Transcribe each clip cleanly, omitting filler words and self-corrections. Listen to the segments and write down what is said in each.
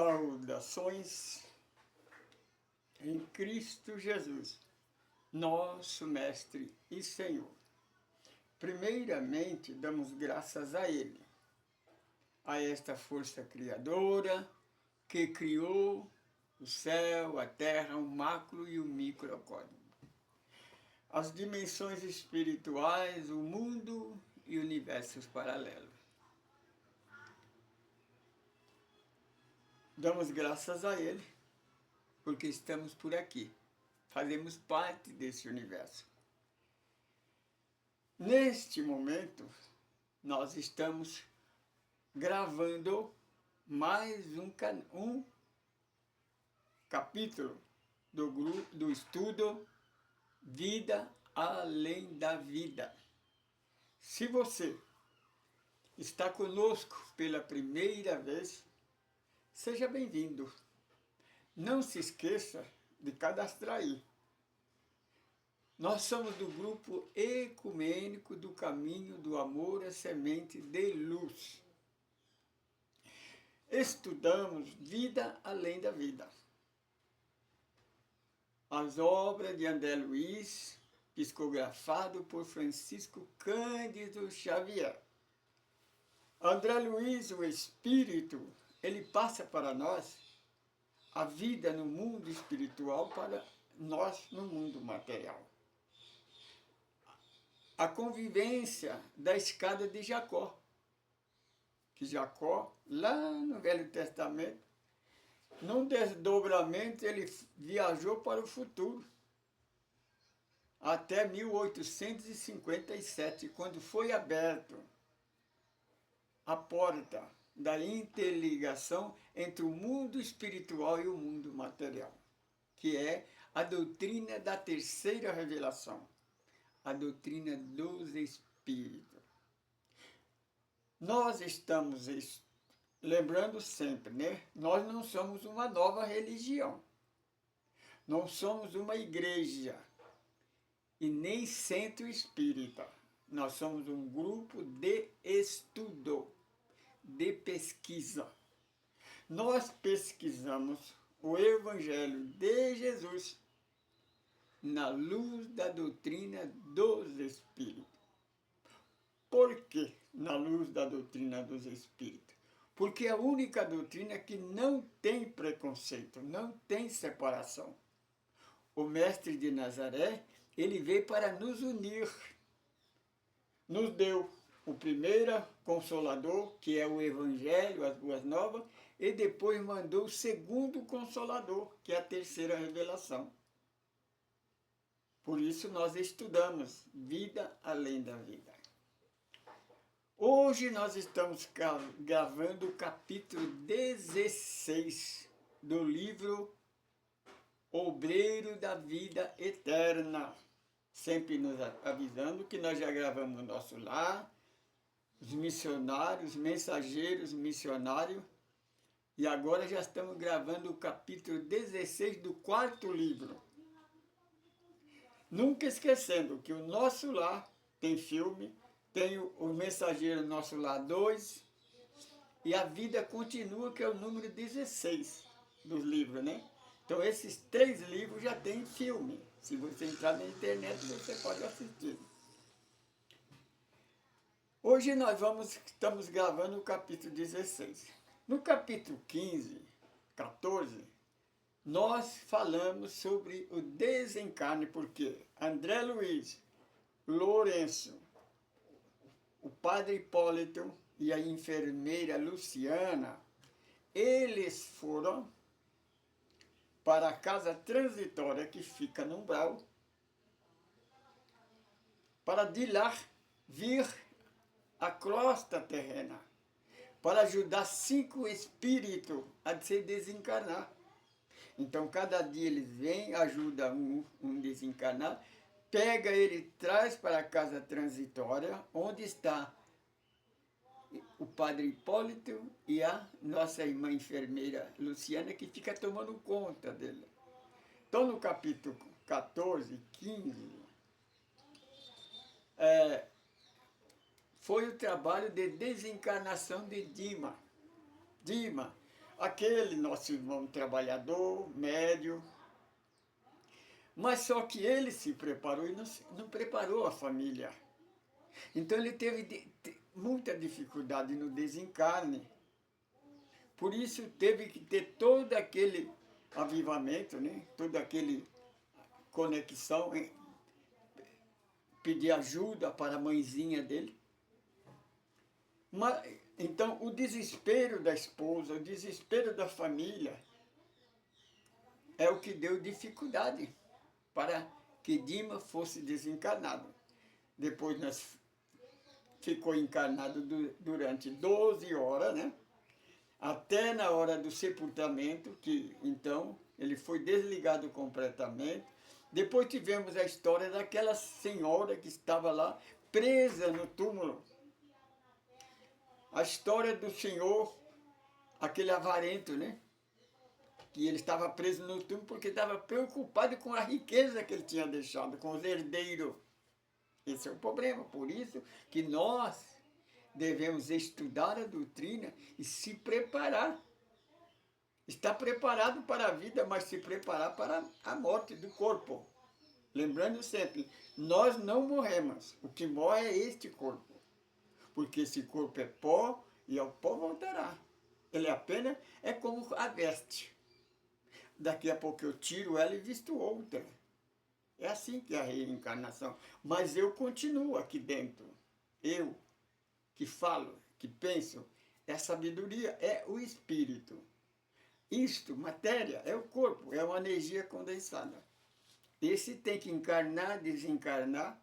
Saudações em Cristo Jesus, nosso Mestre e Senhor. Primeiramente, damos graças a Ele, a esta força criadora que criou o céu, a terra, o macro e o microcosmo, as dimensões espirituais, o mundo e universos paralelos. Damos graças a Ele, porque estamos por aqui, fazemos parte desse universo. Neste momento, nós estamos gravando mais um capítulo do estudo Vida Além da Vida. Se você está conosco pela primeira vez, seja bem-vindo. Não se esqueça de cadastrar aí. Nós somos do grupo ecumênico do Caminho do Amor, a Semente de Luz. Estudamos Vida Além da Vida. As obras de André Luiz, psicografado por Francisco Cândido Xavier. André Luiz, o Espírito, ele passa para nós a vida no mundo espiritual para nós no mundo material. A convivência da escada de Jacó, que Jacó, lá no Velho Testamento, num desdobramento ele viajou para o futuro, até 1857, quando foi aberto a porta da interligação entre o mundo espiritual e o mundo material, que é a doutrina da terceira revelação, a doutrina dos Espíritos. Nós estamos lembrando sempre, né? Nós não somos uma nova religião, não somos uma igreja e nem centro espírita. Nós somos um grupo de estudo, de pesquisa. Nós pesquisamos o Evangelho de Jesus na luz da doutrina dos Espíritos. Por que na luz da doutrina dos Espíritos? Porque é a única doutrina que não tem preconceito, não tem separação. O Mestre de Nazaré, ele veio para nos unir. Nos deu o primeiro Consolador, que é o Evangelho, as Boas Novas, e depois mandou o segundo Consolador, que é a terceira revelação. Por isso nós estudamos Vida Além da Vida. Hoje nós estamos gravando o capítulo 16 do livro Obreiro da Vida Eterna. Sempre nos avisando que nós já gravamos o nosso lar, os missionários, mensageiros missionários, e agora já estamos gravando o capítulo 16 do quarto livro. Nunca esquecendo que o nosso lar tem filme, tem o Mensageiro Nosso Lar 2, e a Vida Continua, que é o número 16 dos livros, né? Então esses 3 livros já tem filme. Se você entrar na internet, você pode assistir. Hoje nós estamos gravando o capítulo 16. No capítulo 15, 14, nós falamos sobre o desencarne, porque André Luiz, Lourenço, o padre Hipólito e a enfermeira Luciana, eles foram para a casa transitória que fica no umbral, para de lá vir a crosta terrena, para ajudar 5 espíritos a se desencarnar. Então, cada dia eles vêm, ajuda um desencarnar, pega ele, traz para a casa transitória, onde está o padre Hipólito e a nossa irmã enfermeira Luciana, que fica tomando conta dele. Então, no capítulo 14, 15, foi o trabalho de desencarnação de Dima. Dima, aquele nosso irmão trabalhador, médio, mas só que ele se preparou e não preparou a família. Então ele teve muita dificuldade no desencarne. Por isso teve que ter todo aquele avivamento, né? Toda aquele conexão, hein? Pedir ajuda para a mãezinha dele. Mas, então, o desespero da esposa, o desespero da família, é o que deu dificuldade para que Dima fosse desencarnado. Depois nós ficou encarnado durante 12 horas, né? Até na hora do sepultamento, que então ele foi desligado completamente. Depois tivemos a história daquela senhora que estava lá presa no túmulo. A história do senhor, aquele avarento, né? Que ele estava preso no túmulo porque estava preocupado com a riqueza que ele tinha deixado, com os herdeiros. Esse é o problema. Por isso que nós devemos estudar a doutrina e se preparar. Estar preparado para a vida, mas se preparar para a morte do corpo. Lembrando sempre, nós não morremos. O que morre é este corpo. Porque esse corpo é pó e ao pó voltará. Ele apenas é como a veste. Daqui a pouco eu tiro ela e visto outra. É assim que é a reencarnação. Mas eu continuo aqui dentro. Eu, que falo, que penso, é a sabedoria, é o espírito. Isto, matéria, é o corpo, é uma energia condensada. Esse tem que encarnar, desencarnar.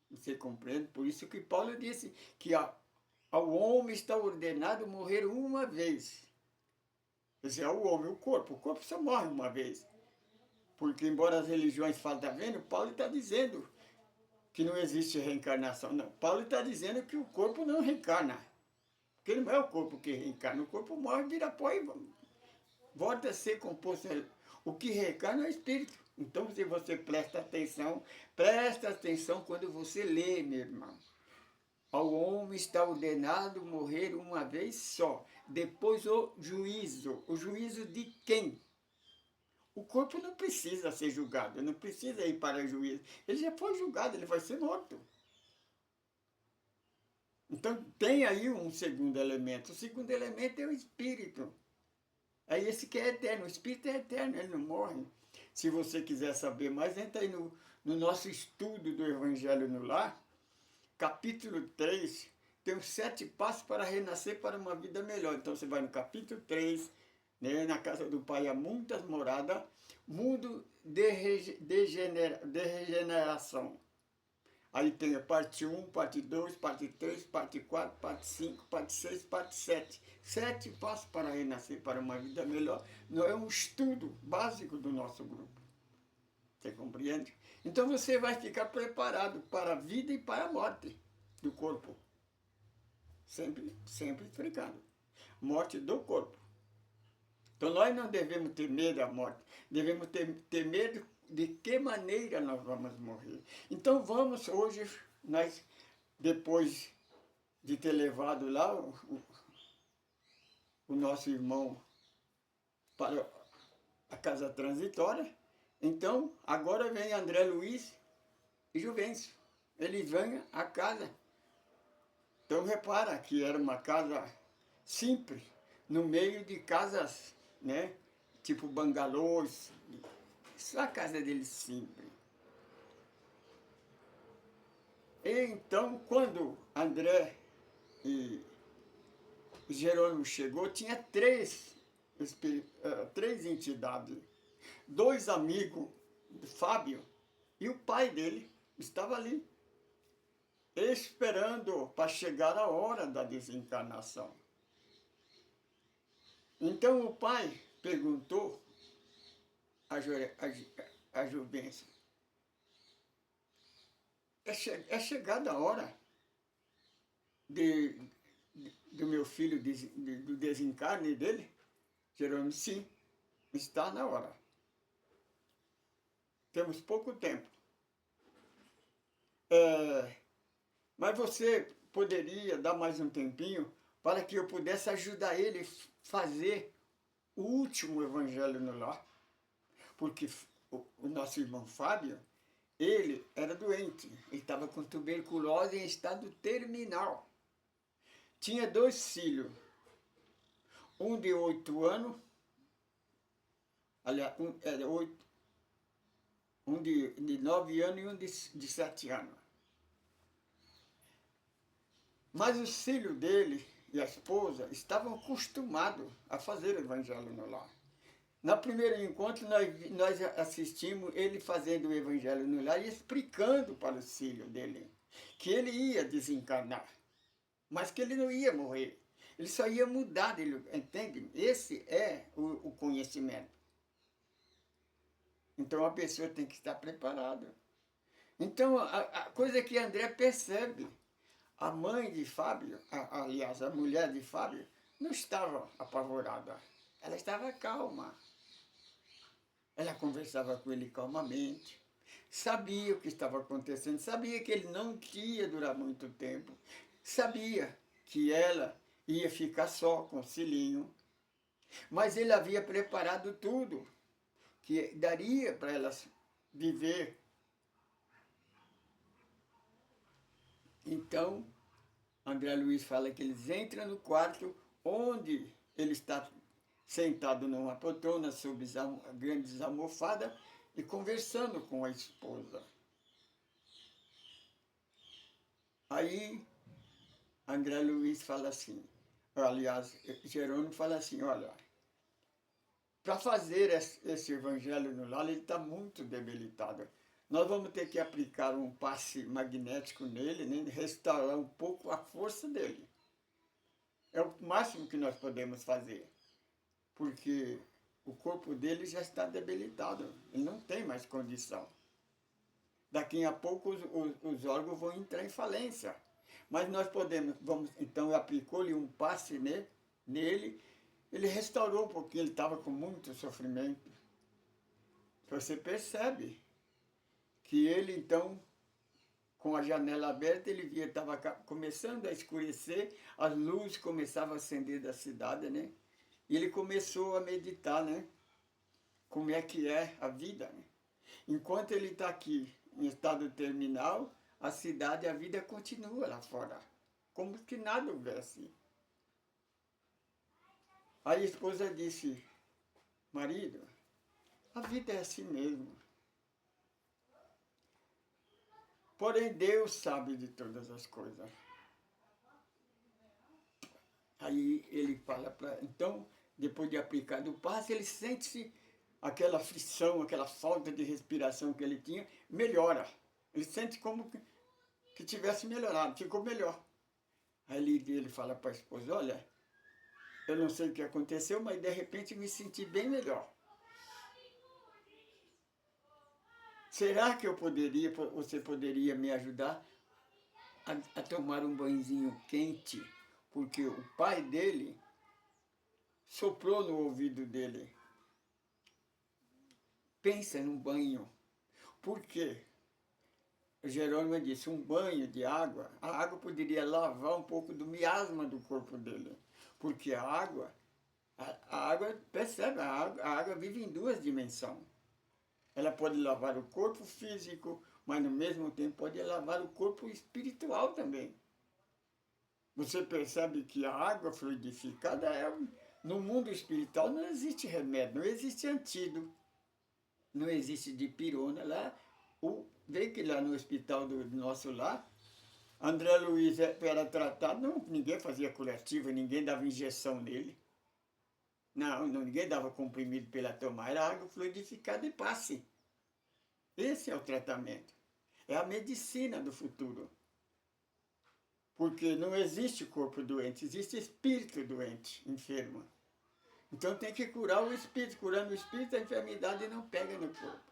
Você compreende? Por isso que Paulo disse que ao homem está ordenado morrer uma vez. Esse é o homem, o corpo só morre uma vez. Porque embora as religiões falem, está vendo? Paulo está dizendo que não existe reencarnação. Não, Paulo está dizendo que o corpo não reencarna. Porque não é o corpo que reencarna. O corpo morre, vira pó e volta a ser composto. O que reencarna é o espírito. Então, se você presta atenção quando você lê, meu irmão. Ao homem está ordenado morrer uma vez só. Depois o juízo. O juízo de quem? O corpo não precisa ser julgado, não precisa ir para o juízo. Ele já foi julgado, ele vai ser morto. Então tem aí um segundo elemento. O segundo elemento é o espírito. É esse que é eterno. O espírito é eterno, ele não morre. Se você quiser saber mais, entra aí no nosso estudo do Evangelho no Lar, capítulo 3, tem os 7 passos para renascer para uma vida melhor. Então você vai no capítulo 3, né, na casa do Pai há muitas moradas, mundo de regeneração. Aí tem a parte 1, parte 2, parte 3, parte 4, parte 5, parte 6, parte 7. 7 passos para renascer para uma vida melhor. Não é um estudo básico do nosso grupo. Você compreende? Então você vai ficar preparado para a vida e para a morte do corpo. Sempre explicando. Morte do corpo. Então nós não devemos ter medo da morte. Devemos ter medo de que maneira nós vamos morrer. Então vamos hoje, nós, depois de ter levado lá o nosso irmão para a casa transitória, então agora vem André Luiz e Juvencio. Eles vêm à casa. Então repara que era uma casa simples, no meio de casas, né, tipo bangalôs. Só a casa deles simples. E então, quando André e Jerônimo chegou, tinha três entidades. 2 amigos, Fábio e o pai dele, estava ali, esperando para chegar a hora da desencarnação. Então o pai perguntou a Juvencio, é chegada a hora do meu filho, do desencarne dele? Jerônimo, sim, está na hora. Temos pouco tempo. Mas você poderia dar mais um tempinho para que eu pudesse ajudar ele a fazer o último evangelho no lar. Porque o nosso irmão Fábio, ele era doente, ele estava com tuberculose em estado terminal. Tinha 2 filhos, um de 8 anos, aliás, um de 9 anos e um de 7 anos. Mas os filhos dele e a esposa estavam acostumados a fazer o evangelho no lar. No primeiro encontro, nós assistimos ele fazendo o evangelho no lar e explicando para os filhos dele que ele ia desencarnar, mas que ele não ia morrer. Ele só ia mudar, ele, entende? Esse é o conhecimento. Então a pessoa tem que estar preparada. Então a coisa que André percebe, a mãe de Fábio, aliás, a mulher de Fábio, não estava apavorada. Ela estava calma. Ela conversava com ele calmamente. Sabia o que estava acontecendo. Sabia que ele não ia durar muito tempo. Sabia que ela ia ficar só com o filhinho. Mas ele havia preparado tudo, que daria para elas viver. Então, André Luiz fala que eles entram no quarto onde ele está sentado numa poltrona sob grandes almofadas e conversando com a esposa. Aí, André Luiz fala assim, aliás, Jerônimo fala assim, olha, para fazer esse evangelho no lar, ele está muito debilitado. Nós vamos ter que aplicar um passe magnético nele, né, restaurar um pouco a força dele. É o máximo que nós podemos fazer, porque o corpo dele já está debilitado, ele não tem mais condição. Daqui a pouco os órgãos vão entrar em falência. Mas nós então aplicou-lhe um passe nele, ele restaurou um pouquinho, ele estava com muito sofrimento. Você percebe que ele então, com a janela aberta, ele via, estava começando a escurecer, as luzes começavam a acender da cidade, né? E ele começou a meditar, né? Como é que é a vida, né? Enquanto ele está aqui em estado terminal, a cidade, a vida continua lá fora, como que nada houvesse. Aí a esposa disse, marido, a vida é assim mesmo. Porém, Deus sabe de todas as coisas. Aí ele fala para... Então, depois de aplicar o passe, ele sente-se aquela aflição, aquela falta de respiração que ele tinha, melhora. Ele sente como que tivesse melhorado, ficou melhor. Aí ele fala para a esposa, olha, eu não sei o que aconteceu, mas de repente me senti bem melhor. Será que você poderia me ajudar a tomar um banhozinho quente? Porque o pai dele soprou no ouvido dele. Pensa num banho. Por quê? Jerônimo disse, um banho de água, a água poderia lavar um pouco do miasma do corpo dele. Porque a água, percebe, a água vive em 2 dimensões. Ela pode lavar o corpo físico, mas no mesmo tempo pode lavar o corpo espiritual também. Você percebe que a água fluidificada no mundo espiritual não existe remédio, não existe antídoto, não existe dipirona. Lá, vê que lá no hospital do nosso lar, André Luiz era tratado, ninguém fazia curativa, ninguém dava injeção nele. Não, ninguém dava comprimido para ele tomar, era água fluidificada e passe. Esse é o tratamento. É a medicina do futuro. Porque não existe corpo doente, existe espírito doente, enfermo. Então tem que curar o espírito. Curando o espírito, a enfermidade não pega no corpo.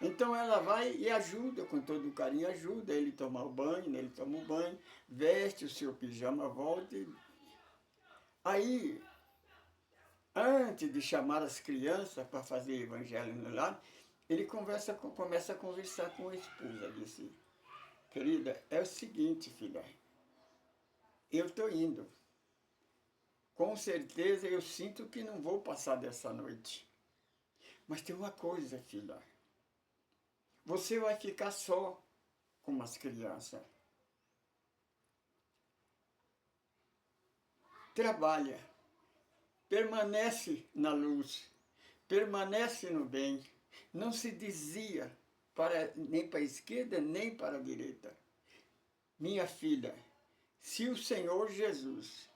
Então ela vai e ajuda, com todo carinho, ajuda ele a tomar o banho, ele toma o banho, veste o seu pijama, volta e... Aí, antes de chamar as crianças para fazer evangelho no lar, ele começa a conversar com a esposa, disse, querida, é o seguinte, filha, eu estou indo. Com certeza eu sinto que não vou passar dessa noite. Mas tem uma coisa, filha. Você vai ficar só com as crianças. Trabalha. Permanece na luz. Permanece no bem. Não se desvia nem para a esquerda, nem para a direita. Minha filha, se o Senhor Jesus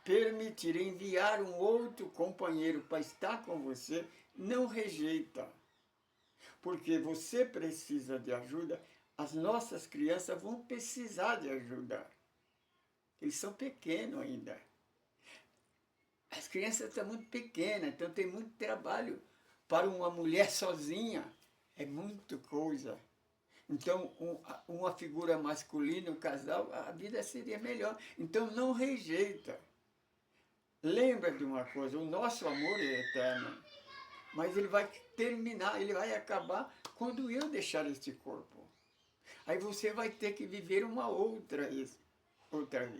permitir enviar um outro companheiro para estar com você, não rejeita. Porque você precisa de ajuda, as nossas crianças vão precisar de ajuda. Eles são pequenos ainda. As crianças estão muito pequenas, então tem muito trabalho para uma mulher sozinha. É muita coisa. Então, uma figura masculina, um casal, a vida seria melhor. Então, não rejeita. Lembra de uma coisa, o nosso amor é eterno. Mas ele vai terminar, ele vai acabar quando eu deixar este corpo. Aí você vai ter que viver uma outra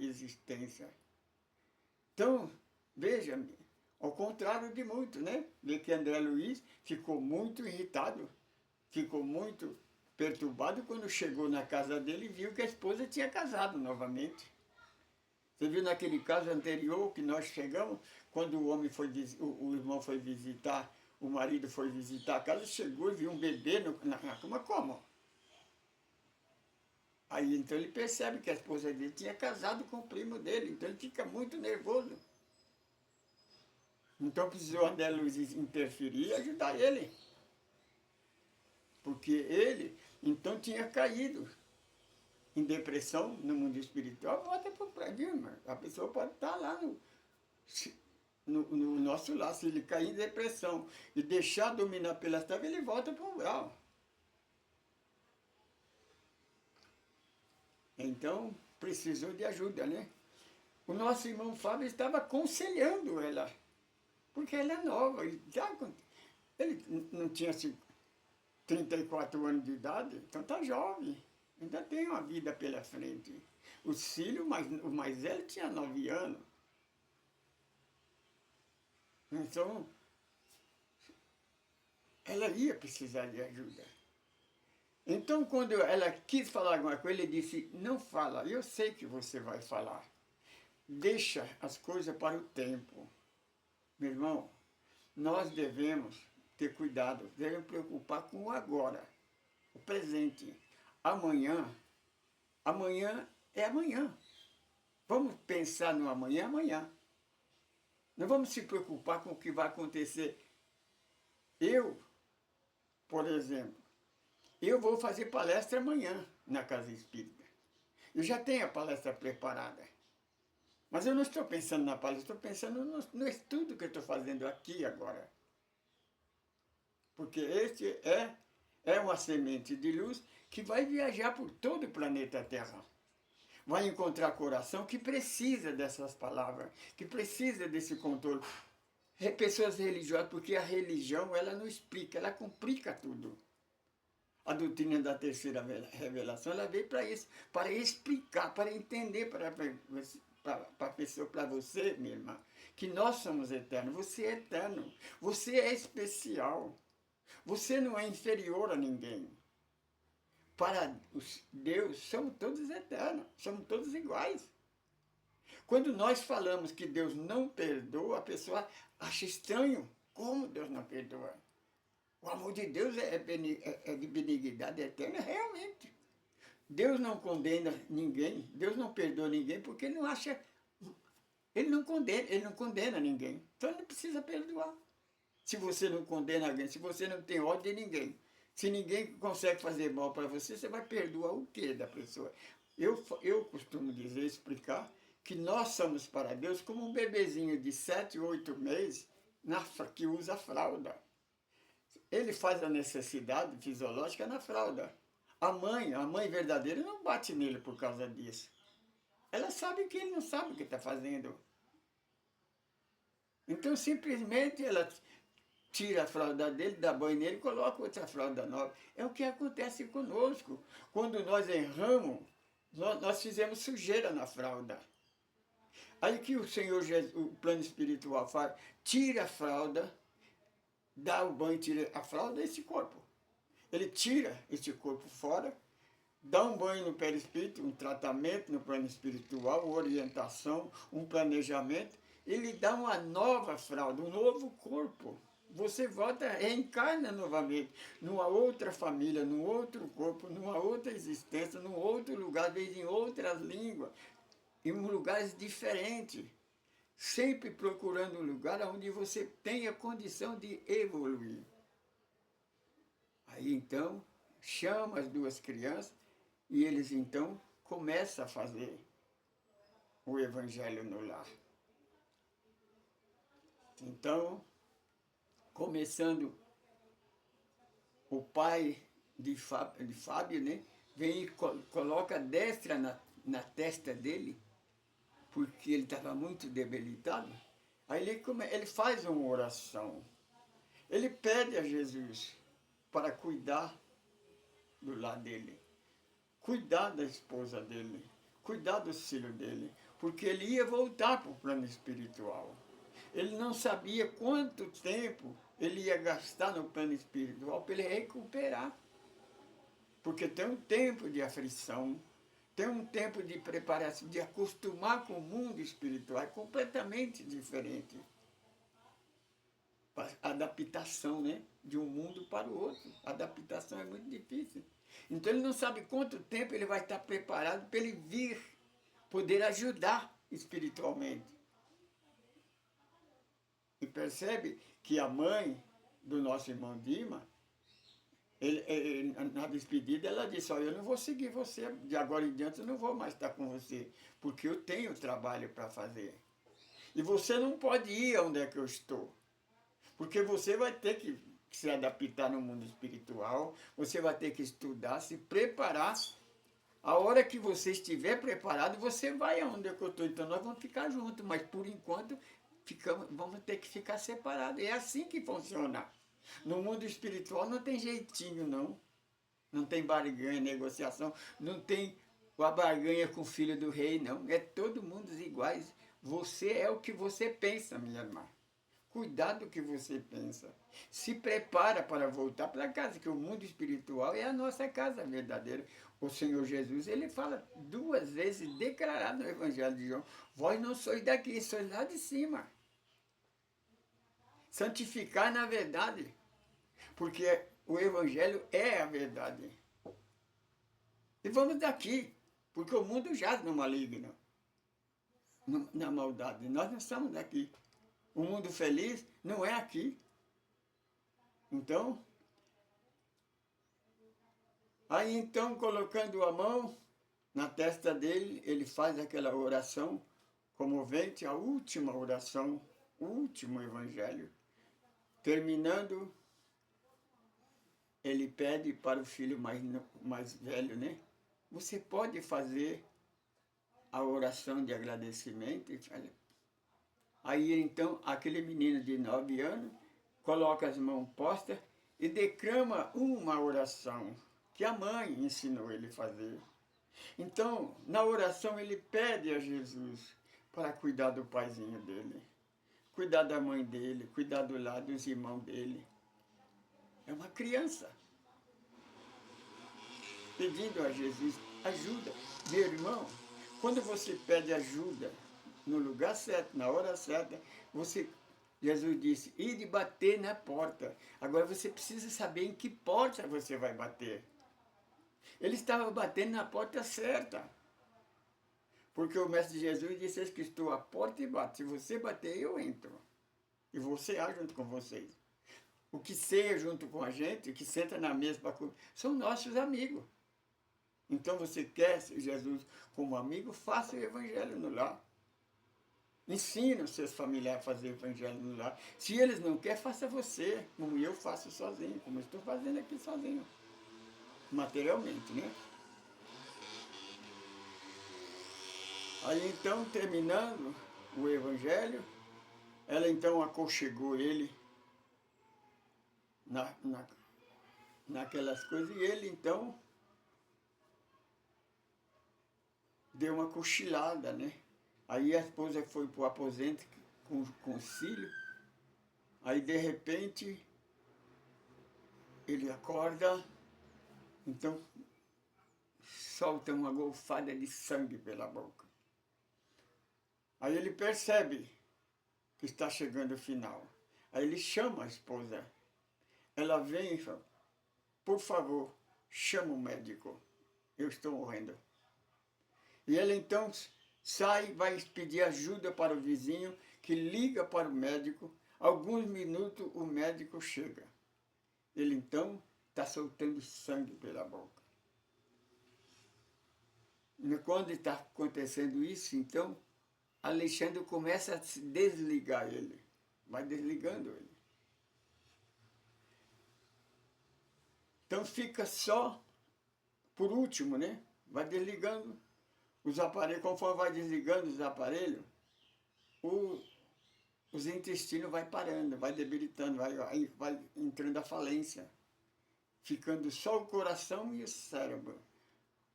existência. Então, veja-me, ao contrário de muito, né? Vê que André Luiz ficou muito irritado, ficou muito perturbado quando chegou na casa dele e viu que a esposa tinha casado novamente. Você viu naquele caso anterior que nós chegamos, quando o irmão foi visitar, o marido foi visitar a casa, chegou e viu um bebê na cama, como? Aí então ele percebe que a esposa dele tinha casado com o primo dele, então ele fica muito nervoso. Então precisou André Luiz interferir e ajudar ele. Porque ele, então, tinha caído em depressão no mundo espiritual. Volta para o paradigma. A pessoa pode estar lá no nosso lar. Se ele cair em depressão e deixar dominar pelas trevas, ele volta para o umbral. Então, precisou de ajuda, né? O nosso irmão Fábio estava aconselhando ela, porque ela é nova. Ele não tinha 34 anos de idade, então está jovem. Ainda tem uma vida pela frente. O Cílio, o mais velho, tinha 9 anos. Então, ela ia precisar de ajuda. Então, quando ela quis falar alguma coisa, ele disse, não fala, eu sei que você vai falar. Deixa as coisas para o tempo. Meu irmão, nós devemos ter cuidado, devemos preocupar com o agora, o presente. Amanhã é amanhã. Vamos pensar no amanhã, amanhã. Não vamos se preocupar com o que vai acontecer. Eu, por exemplo, eu vou fazer palestra amanhã na Casa Espírita. Eu já tenho a palestra preparada. Mas eu não estou pensando na palestra, estou pensando no estudo que eu estou fazendo aqui agora. Porque este é uma semente de luz que vai viajar por todo o planeta Terra. Vai encontrar coração que precisa dessas palavras, que precisa desse controle. Pessoas religiosas, porque a religião, ela não explica, ela complica tudo. A doutrina da terceira revelação, ela veio para isso, para explicar, para entender para a pessoa, para você, minha irmã, que nós somos eternos. Você é eterno, você é especial, você não é inferior a ninguém. Para Deus, somos todos eternos, somos todos iguais. Quando nós falamos que Deus não perdoa, a pessoa acha estranho. Como Deus não perdoa? O amor de Deus é de benignidade eterna, realmente. Deus não condena ninguém, Deus não perdoa ninguém, porque ele não acha, ele não condena ninguém. Então ele não precisa perdoar. Se você não condena alguém, se você não tem ódio de ninguém, se ninguém consegue fazer mal para você, você vai perdoar o quê da pessoa? Eu costumo dizer, explicar, que nós somos para Deus como um bebezinho de 7, 8 meses que usa fralda. Ele faz a necessidade fisiológica na fralda. A mãe verdadeira não bate nele por causa disso. Ela sabe que ele não sabe o que está fazendo. Então, simplesmente, ela tira a fralda dele, dá banho nele e coloca outra fralda nova. É o que acontece conosco. Quando nós erramos, nós fizemos sujeira na fralda. Aí que o Senhor Jesus, o plano espiritual faz, tira a fralda, dá o banho, tira a fralda desse corpo. Ele tira esse corpo fora, dá um banho no perispírito, um tratamento no plano espiritual, uma orientação, um planejamento, ele dá uma nova fralda, um novo corpo. Você volta, reencarna novamente, numa outra família, num outro corpo, numa outra existência, num outro lugar, às vezes em outras línguas, em lugares diferentes, sempre procurando um lugar onde você tenha condição de evoluir. Aí então, chama as duas crianças e eles então começam a fazer o evangelho no lar. Então, começando, o pai de Fábio, né, vem e coloca a destra na testa dele, porque ele estava muito debilitado. Aí ele faz uma oração. Ele pede a Jesus para cuidar do lar dele, cuidar da esposa dele, cuidar do filho dele, porque ele ia voltar para o plano espiritual. Ele não sabia quanto tempo ele ia gastar no plano espiritual para ele recuperar. Porque tem um tempo de aflição, tem um tempo de preparação, de acostumar com o mundo espiritual, é completamente diferente. Adaptação, né? De um mundo para o outro. A adaptação é muito difícil. Então ele não sabe quanto tempo ele vai estar preparado para ele vir, poder ajudar espiritualmente. E percebe que a mãe do nosso irmão Dima, na despedida, ela disse, olha, eu não vou seguir você, de agora em diante eu não vou mais estar com você, porque eu tenho trabalho para fazer. E você não pode ir onde é que eu estou, porque você vai ter que se adaptar no mundo espiritual, você vai ter que estudar, se preparar. A hora que você estiver preparado, você vai aonde é que eu estou. Então nós vamos ficar juntos, mas por enquanto vamos ter que ficar separados. É assim que funciona. No mundo espiritual não tem jeitinho, não. Não tem barganha, negociação, não tem a barganha com o filho do rei, não. É todo mundo iguais. Você é o que você pensa, minha irmã. Cuidado do que você pensa. Se prepara para voltar para casa, que o mundo espiritual é a nossa casa verdadeira. O Senhor Jesus, ele fala 2 vezes, declarado no Evangelho de João, vós não sois daqui, sois lá de cima. Santificar na verdade, porque o Evangelho é a verdade. E vamos daqui, porque o mundo jaz no maligno, na maldade. Nós não estamos daqui. O mundo feliz não é aqui. Então, aí então, colocando a mão na testa dele, ele faz aquela oração comovente, a última oração, o último evangelho. Terminando, ele pede para o filho mais velho, né? Você pode fazer a oração de agradecimento? Aí então, aquele menino de 9 anos coloca as mãos postas e declama uma oração que a mãe ensinou ele a fazer. Então, na oração, ele pede a Jesus para cuidar do paizinho dele, cuidar da mãe dele, cuidar do lado dos irmãos dele. É uma criança pedindo a Jesus ajuda. Meu irmão, quando você pede ajuda no lugar certo, na hora certa, Jesus disse, ide bater na porta. Agora você precisa saber em que porta você vai bater. Ele estava batendo na porta certa. Porque o Mestre Jesus disse que estou à porta e bato. Se você bater, eu entro. E vou cear junto com vocês. O que ceia junto com a gente, o que senta na mesa para comer, são nossos amigos. Então você quer Jesus como amigo, faça o evangelho no lar. Ensina os seus familiares a fazer o evangelho no lar. Se eles não querem, faça você, como eu faço sozinho, como eu estou fazendo aqui sozinho. Materialmente, né? Aí então, terminando o evangelho, ela então aconchegou ele naquelas coisas, e ele então deu uma cochilada, né? Aí a esposa foi para o aposento com o filho. Aí, de repente, ele acorda, então solta uma golfada de sangue pela boca. Aí ele percebe que está chegando o final. Aí ele chama a esposa. Ela vem e fala, por favor, chama o médico, eu estou morrendo. E ele então sai, vai pedir ajuda para o vizinho, que liga para o médico. Alguns minutos o médico chega. Ele então está soltando sangue pela boca. E quando está acontecendo isso, então, Alexandre começa a se desligar ele. Vai desligando ele. Então fica só, por último, né? Vai desligando os aparelhos, conforme vai desligando os aparelhos, os intestinos vai parando, vai debilitando, vai entrando a falência, ficando só o coração e o cérebro.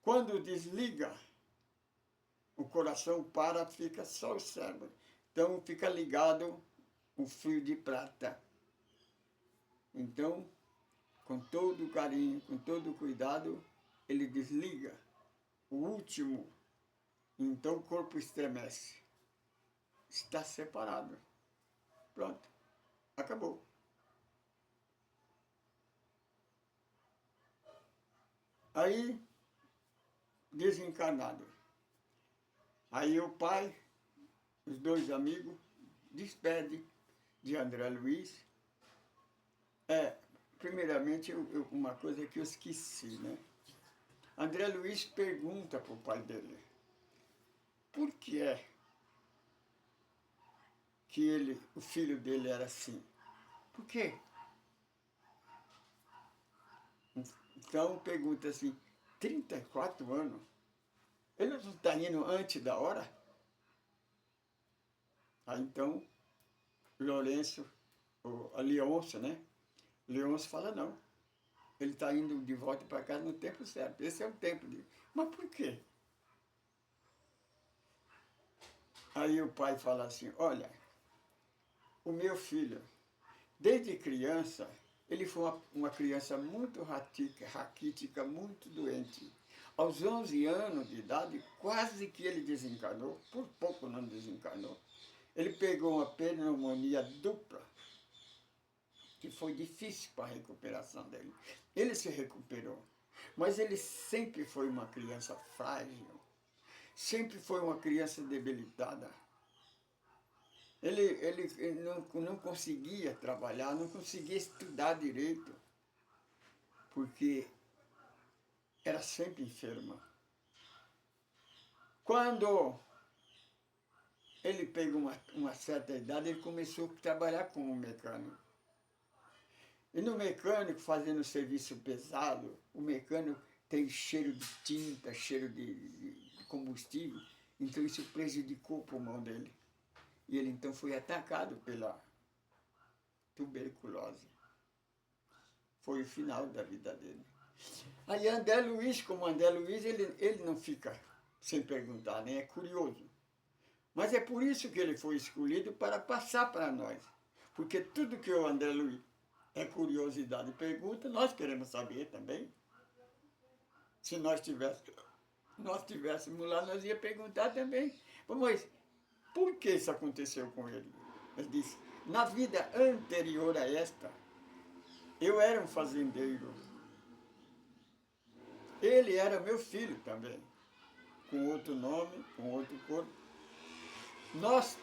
Quando desliga, o coração para, fica só o cérebro. Então fica ligado um fio de prata. Então, com todo carinho, com todo cuidado, ele desliga o último. Então o corpo estremece. Está separado. Pronto. Acabou. Aí, desencarnado. Aí o pai, os dois amigos, despedem de André Luiz. Primeiramente, uma coisa que eu esqueci, né? André Luiz pergunta para o pai dele, por que é que o filho dele era assim? Por quê? Então pergunta assim, 34 anos? Ele não está indo antes da hora? Aí então, Lourenço, a Leôncio, né? Leôncio fala, não. Ele está indo de volta para casa no tempo certo. Esse é o tempo dele. Mas por quê? Aí o pai fala assim, olha, o meu filho, desde criança, ele foi uma criança muito raquítica, muito doente. Aos 11 anos de idade, quase que ele desencarnou, por pouco não desencarnou. Ele pegou uma pneumonia dupla, que foi difícil para a recuperação dele. Ele se recuperou, mas ele sempre foi uma criança frágil, sempre foi uma criança debilitada. Ele não conseguia trabalhar, não conseguia estudar direito, porque era sempre enfermo. Quando ele pegou uma certa idade, ele começou a trabalhar como mecânico. E no mecânico, fazendo serviço pesado, o mecânico tem cheiro de tinta, cheiro de combustível, então isso prejudicou o pulmão dele. E ele então foi atacado pela tuberculose. Foi o final da vida dele. Aí André Luiz, como André Luiz, ele não fica sem perguntar, né? É curioso. Mas é por isso que ele foi escolhido para passar para nós. Porque tudo que o André Luiz é curiosidade e pergunta, nós queremos saber também. Se nós tivéssemos lá, nós ia perguntar também. Mas por que isso aconteceu com ele? Ele disse, na vida anterior a esta, eu era um fazendeiro. Ele era meu filho também, com outro nome, com outro corpo. Nós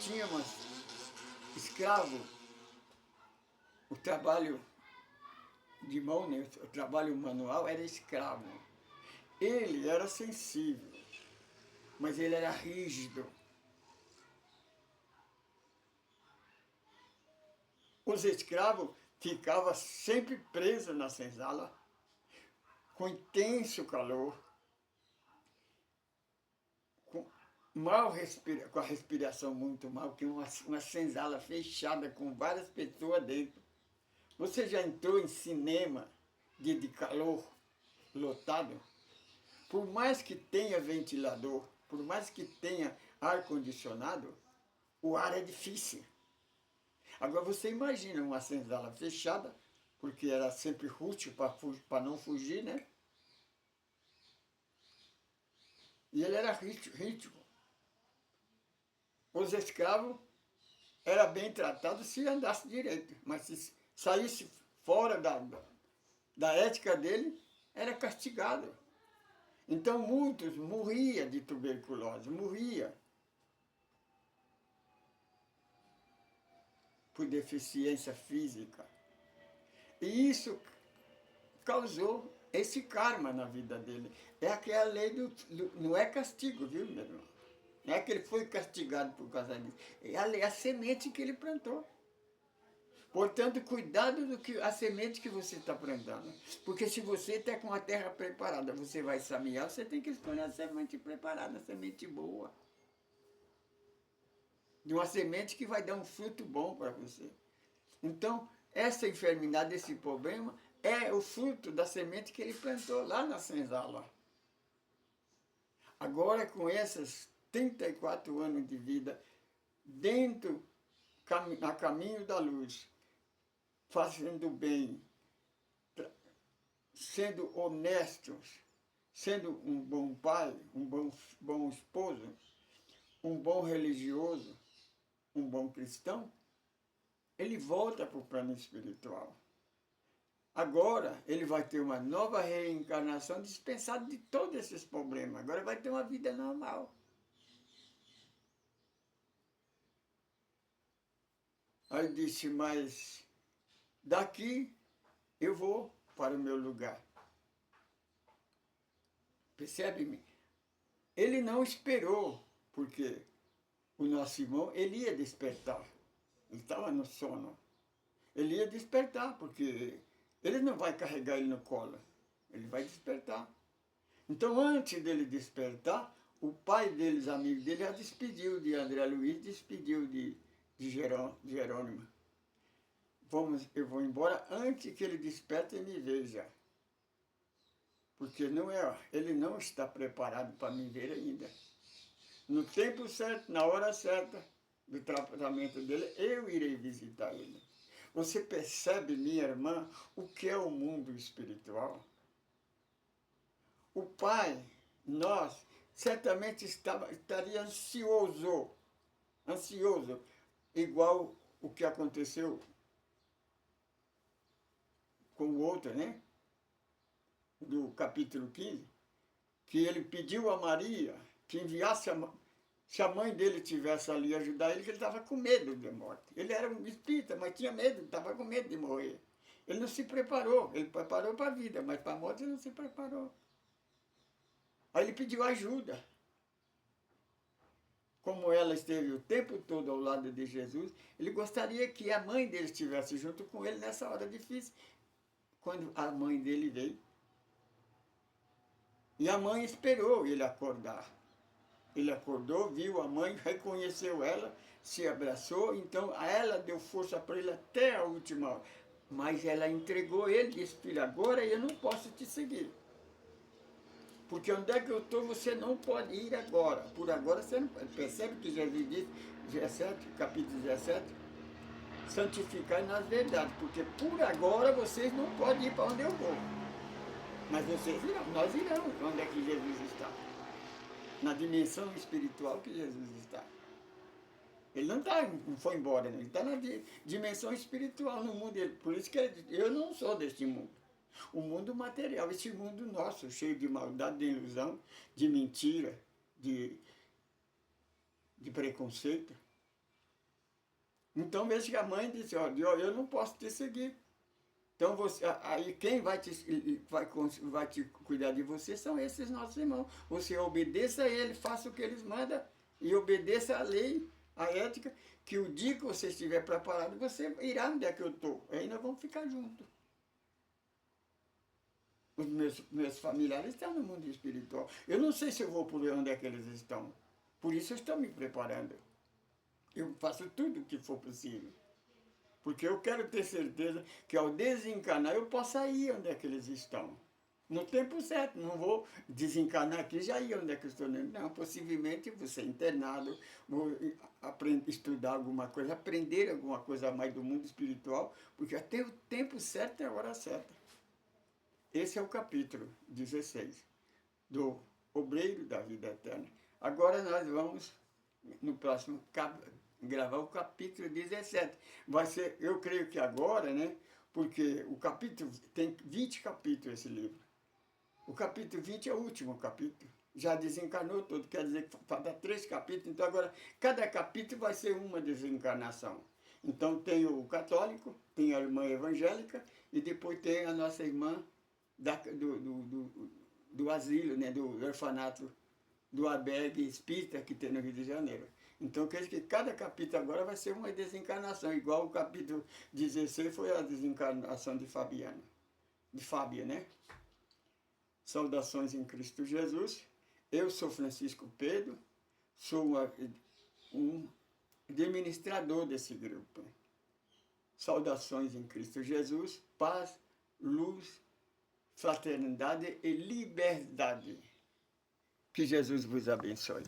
tínhamos escravo, o trabalho de mão, né? O trabalho manual era escravo. Ele era sensível, mas ele era rígido. Os escravos ficavam sempre presos na senzala, com intenso calor, com a respiração muito mal, que uma senzala fechada com várias pessoas dentro. Você já entrou em cinema de calor lotado? Por mais que tenha ventilador, por mais que tenha ar-condicionado, o ar é difícil. Agora você imagina uma senzala fechada, porque era sempre rústico para não fugir, né? E ele era rígido. Os escravos eram bem tratados se andasse direito, mas se saísse fora da ética dele, era castigado. Então muitos morriam de tuberculose, morriam por deficiência física. E isso causou esse karma na vida dele. É aquela lei não é castigo, viu, meu irmão? Não é que ele foi castigado por causa disso. É a semente que ele plantou. Portanto, cuidado do que a semente que você está plantando. Porque se você está com a terra preparada, você vai semear, você tem que escolher a semente preparada, a semente boa. De uma semente que vai dar um fruto bom para você. Então, essa enfermidade, esse problema, é o fruto da semente que ele plantou lá na senzala. Agora, com esses 34 anos de vida, dentro, a caminho da luz, fazendo bem, sendo honestos, sendo um bom pai, um bom esposo, um bom religioso, um bom cristão, ele volta para o plano espiritual. Agora ele vai ter uma nova reencarnação dispensado de todos esses problemas. Agora vai ter uma vida normal. Aí disse, mas daqui eu vou para o meu lugar. Percebe-me? Ele não esperou, porque o nosso irmão, ele ia despertar. Ele estava no sono. Ele ia despertar, porque ele não vai carregar ele no colo. Ele vai despertar. Então, antes dele despertar, o pai deles, amigo dele, já despediu de André Luiz, despediu de Jerônimo. Eu vou embora antes que ele desperte e me veja. Porque ele não está preparado para me ver ainda. No tempo certo, na hora certa do tratamento dele, eu irei visitar ele. Você percebe, minha irmã, o que é o mundo espiritual? O pai, nós, certamente estaria ansioso, igual o que aconteceu com o outro, né? Do capítulo 15, que ele pediu a Maria que enviasse se a mãe dele tivesse ali ajudar ele, que ele estava com medo de morte. Ele era um espírita, mas tinha medo, estava com medo de morrer. Ele não se preparou, ele preparou para a vida, mas para a morte ele não se preparou. Aí ele pediu ajuda. Como ela esteve o tempo todo ao lado de Jesus, ele gostaria que a mãe dele estivesse junto com ele nessa hora difícil. Quando a mãe dele veio. E a mãe esperou ele acordar. Ele acordou, viu a mãe, reconheceu ela, se abraçou, então ela deu força para ele até a última hora. Mas ela entregou ele e disse, filho, agora eu não posso te seguir. Porque onde é que eu estou, você não pode ir agora. Por agora você não pode. Percebe que Jesus disse, 17, capítulo 17, santificai nas verdades, porque por agora vocês não podem ir para onde eu vou. Mas vocês irão, nós iremos onde é que Jesus está. Na dimensão espiritual que Jesus está. Ele não foi embora, ele está na dimensão espiritual, no mundo dele. Por isso que eu não sou deste mundo. O mundo material, esse mundo nosso, cheio de maldade, de ilusão, de mentira, de preconceito. Então veja que a mãe disse, ó, eu não posso te seguir. Então, aí quem vai te cuidar de você são esses nossos irmãos. Você obedeça a ele, faça o que eles mandam e obedeça a lei, a ética, que o dia que você estiver preparado, você irá onde é que eu estou. Aí nós vamos ficar juntos. Os meus familiares estão no mundo espiritual. Eu não sei se eu vou por onde é que eles estão. Por isso eu estou me preparando. Eu faço tudo o que for possível. Porque eu quero ter certeza que ao desencarnar eu possa ir onde é que eles estão. No tempo certo, não vou desencarnar aqui já ir onde é que eu estou. Não, possivelmente vou ser internado, vou aprender, estudar alguma coisa, aprender alguma coisa a mais do mundo espiritual, porque até o tempo certo é a hora certa. Esse é o capítulo 16 do Obreiro da Vida Eterna. Agora nós vamos, no próximo, gravar o capítulo 17. Vai ser, eu creio que agora, né? Porque o capítulo, tem 20 capítulos esse livro. O capítulo 20 é o último capítulo. Já desencarnou todo, quer dizer que falta 3 capítulos. Então agora, cada capítulo vai ser uma desencarnação. Então tem o católico, tem a irmã evangélica e depois tem a nossa irmã do asilo, né, do orfanato, do albergue espírita que tem no Rio de Janeiro. Então, quer dizer que cada capítulo agora vai ser uma desencarnação, igual o capítulo 16 foi a desencarnação de Fabiana, de Fábia, né? Saudações em Cristo Jesus. Eu sou Francisco Pedro, sou um administrador desse grupo. Saudações em Cristo Jesus, paz, luz, fraternidade e liberdade. Que Jesus vos abençoe.